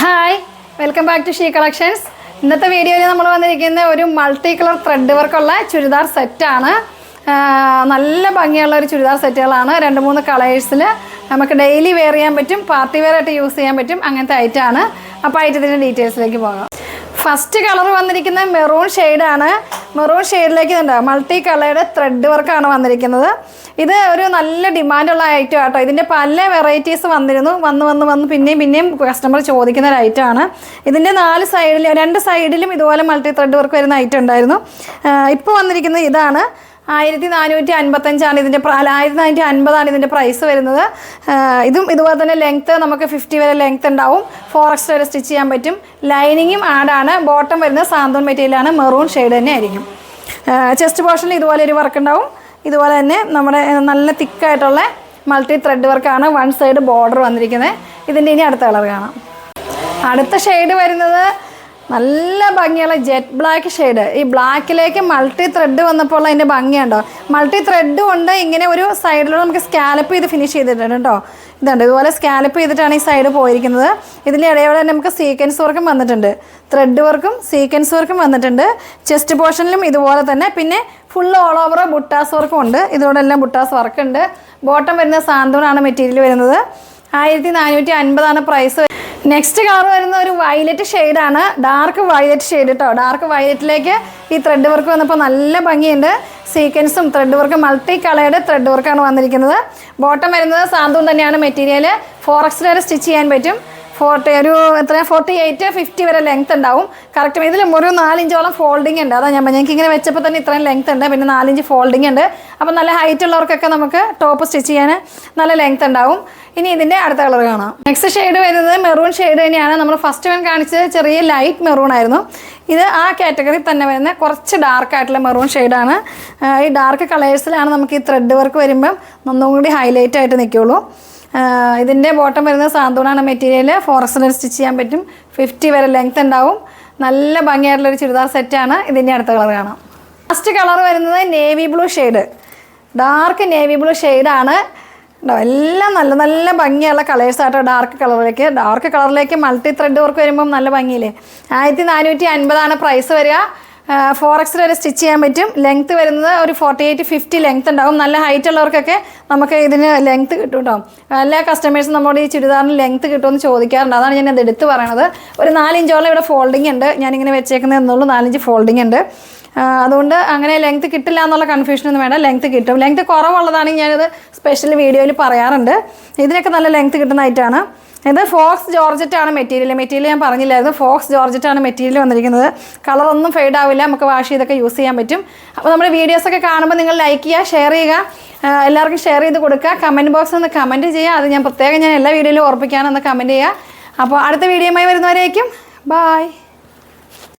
Hi, welcome back to She Collections. ഇന്നത്തെ വീഡിയോയിൽ നമ്മൾ വന്നിരിക്കുന്ന ഒരു മൾട്ടി കളർ ത്രെഡ് വർക്കുള്ള ചുരിദാർ സെറ്റാണ്. നല്ല ഭംഗിയുള്ള ഒരു ചുരിദാർ സെറ്റുകളാണ്. 2-3 കളേഴ്സിൽ നമുക്ക് ഡെയിലി വെയർ ചെയ്യാൻ പറ്റും, പാർട്ടി വെയർ ആയിട്ട് യൂസ് ചെയ്യാൻ പറ്റും. അങ്ങനത്തെ ഐറ്റമാണ്. അപ്പോൾ ഐറ്റത്തിൻ്റെ ഡീറ്റെയിൽസിലേക്ക് പോകാം. ഫസ്റ്റ് കളർ വന്നിരിക്കുന്നത് മെറൂൺ ഷെയ്ഡാണ്. മെറൂൺ ഷെയ്ഡിലേക്ക് ഇതുണ്ടാവും മൾട്ടി കളറുടെ ത്രെഡ് വർക്കാണ് വന്നിരിക്കുന്നത്. ഇത് ഒരു നല്ല ഡിമാൻഡുള്ള ഐറ്റം ആട്ടോ. ഇതിൻ്റെ പല വെറൈറ്റീസ് വന്നിരുന്നു. വന്ന് പിന്നെയും കസ്റ്റമർ ചോദിക്കുന്ന ഒരു ഐറ്റമാണ്. ഇതിൻ്റെ 2 സൈഡിലും ഇതുപോലെ മൾട്ടി ത്രെഡ് വർക്ക് വരുന്ന ഐറ്റം ഉണ്ടായിരുന്നു. ഇപ്പോൾ വന്നിരിക്കുന്നത് ഇതാണ്. 1455 ഇതിൻ്റെ 1450 ഇതിൻ്റെ പ്രൈസ് വരുന്നത്. ഇതും ഇതുപോലെ തന്നെ ലെങ്ത്ത് നമുക്ക് 50 വരെ ലെങ്ത്ത് ഉണ്ടാവും. 4x വരെ സ്റ്റിച്ച് ചെയ്യാൻ പറ്റും. ലൈനിങ്ങും ആഡാണ്. ബോട്ടം വരുന്നത് സാന്തോൺ മെറ്റീരിയലാണ്. മെറൂൺ ഷെയ്ഡ് തന്നെ ആയിരിക്കും. ചെസ്റ്റ് പോർഷനിൽ ഇതുപോലെ ഒരു വർക്ക് ഉണ്ടാവും. ഇതുപോലെ തന്നെ നമ്മുടെ നല്ല തിക്കായിട്ടുള്ള മൾട്ടി ത്രെഡ് വർക്കാണ്. 1 സൈഡ് ബോർഡർ വന്നിരിക്കുന്നത്. ഇതിൻ്റെ ഇനി അടുത്ത കളർ കാണാം. അടുത്ത ഷെയ്ഡ് വരുന്നത് നല്ല ഭംഗിയുള്ള ജെറ്റ് ബ്ലാക്ക് ഷെയ്ഡ്. ഈ ബ്ലാക്കിലേക്ക് മൾട്ടി ത്രെഡ് വന്നപ്പോൾ അതിൻ്റെ ഭംഗിയുണ്ടോ. മൾട്ടി ത്രെഡ് കൊണ്ട് ഇങ്ങനെ ഒരു സൈഡിലൂടെ നമുക്ക് സ്കാലപ്പ് ചെയ്ത് ഫിനിഷ് ചെയ്തിട്ടുണ്ട് കേട്ടോ. ഇതുണ്ട്, ഇതുപോലെ സ്കാലപ്പ് ചെയ്തിട്ടാണ് ഈ സൈഡ് പോയിരിക്കുന്നത്. ഇതിൻ്റെ ഇടയോടെ തന്നെ നമുക്ക് സീക്വൻസ് വർക്കും വന്നിട്ടുണ്ട്. ത്രെഡ് വർക്കും സീക്വൻസ് വർക്കും വന്നിട്ടുണ്ട്. ചെസ്റ്റ് പോർഷനിലും ഇതുപോലെ തന്നെ. പിന്നെ ഫുൾ ഓൾ ഓവർ ബുട്ടാസ് വർക്കും ഉണ്ട്. ഇതോടെ എല്ലാം ബുട്ടാസ് വർക്ക് ഉണ്ട്. ബോട്ടം വരുന്നത് സാന്തോണാണ് മെറ്റീരിയൽ വരുന്നത്. 1450 പ്രൈസ്. നെക്സ്റ്റ് കളർ വരുന്ന ഒരു വയലറ്റ് ഷെയ്ഡാണ്. ഡാർക്ക് വയലറ്റ് ഷെയ്ഡ് കേട്ടോ. ഡാർക്ക് വയലറ്റിലേക്ക് ഈ ത്രെഡ് വർക്ക് വന്നപ്പോൾ നല്ല ഭംഗിയുണ്ട്. സീക്വൻസും ത്രെഡ് വർക്കും മൾട്ടി കളേർഡ് ത്രെഡ് വർക്കാണ് വന്നിരിക്കുന്നത്. ബോട്ടം വരുന്നത് സാന്തോൺ തന്നെയാണ് മെറ്റീരിയൽ. 4x വരെ സ്റ്റിച്ച് ചെയ്യാൻ പറ്റും. 48-50 വരെ ലെങ്ത് ഉണ്ടാവും. കറക്റ്റ് ഇതിൽ ഒരു 4 ഇഞ്ചോളം ഫോൾഡിങ് ഉണ്ട്. അതാണ് ഞങ്ങൾക്ക് ഇങ്ങനെ വെച്ചപ്പോൾ തന്നെ ഇത്രയും ലെങ്ത് ഉണ്ട്. പിന്നെ 4 ഇഞ്ച് ഫോൾഡിങ് ഉണ്ട്. അപ്പോൾ നല്ല ഹൈറ്റ് ഉള്ളവർക്കൊക്കെ നമുക്ക് ടോപ്പ് സ്റ്റിച്ച് ചെയ്യാൻ നല്ല ലെങ്ത് ഉണ്ടാവും. ഇനി ഇതിൻ്റെ അടുത്ത കളർ കാണാം. നെക്സ്റ്റ് ഷെയ്ഡ് വരുന്നത് മെറൂൺ ഷെയ്ഡ് തന്നെയാണ്. നമ്മൾ ഫസ്റ്റ് വൺ കാണിച്ചത് ചെറിയ ലൈറ്റ് മെറൂൺ ആയിരുന്നു. ഇത് ആ കാറ്റഗറി തന്നെ വരുന്ന കുറച്ച് ഡാർക്ക് ആയിട്ടുള്ള മെറൂൺ ഷെയ്ഡാണ്. ഈ ഡാർക്ക് കളേഴ്സിലാണ് നമുക്ക് ഈ ത്രെഡ് വർക്ക് വരുമ്പം ഒന്നും കൂടി ഹൈലൈറ്റ് ആയിട്ട് നിൽക്കുള്ളൂ. ഇതിൻ്റെ ബോട്ടം വരുന്നത് സാന്തോണാണ് മെറ്റീരിയൽ. 4x സ്റ്റിച്ച് ചെയ്യാൻ പറ്റും. 50 വരെ ലെങ്ത് ഉണ്ടാവും. നല്ല ഭംഗിയായിട്ടുള്ളൊരു ചുരിദാർ സെറ്റാണ്. ഇതിൻ്റെ അടുത്ത കളർ കാണാം. ഫസ്റ്റ് കളർ വരുന്നത് navy blue shade. Dark navy blue ഷെയ്ഡാണ്. എല്ലാം നല്ല നല്ല ഭംഗിയുള്ള കളേഴ്സായിട്ടോ. ഡാർക്ക് കളറിലേക്ക് മൾട്ടി ത്രെഡ് വർക്ക് വരുമ്പം നല്ല ഭംഗിയില്ലേ. 1450 പ്രൈസ് വരിക. 4x വരെ സ്റ്റിച്ച് ചെയ്യാൻ പറ്റും. ലെങ്ത്ത് വരുന്നത് ഒരു 48-50 ലെങ്ത്ത് ഉണ്ടാകും. നല്ല ഹൈറ്റ് ഉള്ളവർക്കൊക്കെ നമുക്ക് ഇതിന് ലെങ്ത്ത് കിട്ടും കേട്ടോ. എല്ലാ കസ്റ്റമേഴ്സും നമ്മുടെ ഈ ചുരിദാറിന് ലെങ്ത്ത് കിട്ടുമെന്ന് ചോദിക്കാറുണ്ട്. അതാണ് ഞാൻ അത് എടുത്ത് പറയണത്. ഒരു 4 ഇഞ്ചോളം ഇവിടെ ഫോൾഡിങ് ഉണ്ട്. ഞാനിങ്ങനെ വെച്ചേക്കുന്നത് എന്നുള്ളൂ. 4 ഇഞ്ച് ഫോൾഡിങ് ഉണ്ട്. അതുകൊണ്ട് അങ്ങനെ ലെങ്ത്ത് കിട്ടില്ല എന്നുള്ള കൺഫ്യൂഷനൊന്നും വേണ്ട. ലെങ്ത്ത് കിട്ടും. ലെങ്ത്ത് കുറവുള്ളതാണെങ്കിൽ ഞാനത് സ്പെഷ്യൽ വീഡിയോയിൽ പറയാറുണ്ട്. ഇതിനൊക്കെ നല്ല ലെങ്ത്ത് കിട്ടുന്നതായിട്ടാണ്. ഇത് ഫോക്സ് ജോർജറ്റാണ് മെറ്റീരിയൽ ഞാൻ പറഞ്ഞില്ലായിരുന്നു. ഫോക്സ് ജോർജറ്റാണ് മെറ്റീരിയൽ വന്നിരിക്കുന്നത്. കളറൊന്നും ഫെയ്ഡ് ആവില്ല. നമുക്ക് വാഷ് ചെയ്തൊക്കെ യൂസ് ചെയ്യാൻ പറ്റും. അപ്പോൾ നമ്മുടെ വീഡിയോസൊക്കെ കാണുമ്പോൾ നിങ്ങൾ ലൈക്ക് ചെയ്യുക, ഷെയർ ചെയ്യുക, എല്ലാവർക്കും ഷെയർ ചെയ്ത് കൊടുക്കുക. കമൻറ്റ് ബോക്സിൽ ഒന്ന് കമൻറ്റ് ചെയ്യുക. അത് ഞാൻ പ്രത്യേകം എല്ലാ വീഡിയോയിലും ഓർപ്പിക്കാനൊന്ന് കമൻറ്റ് ചെയ്യുക. അപ്പോൾ അടുത്ത വീഡിയോയുമായി വരുന്നവരേക്കും ബായ്.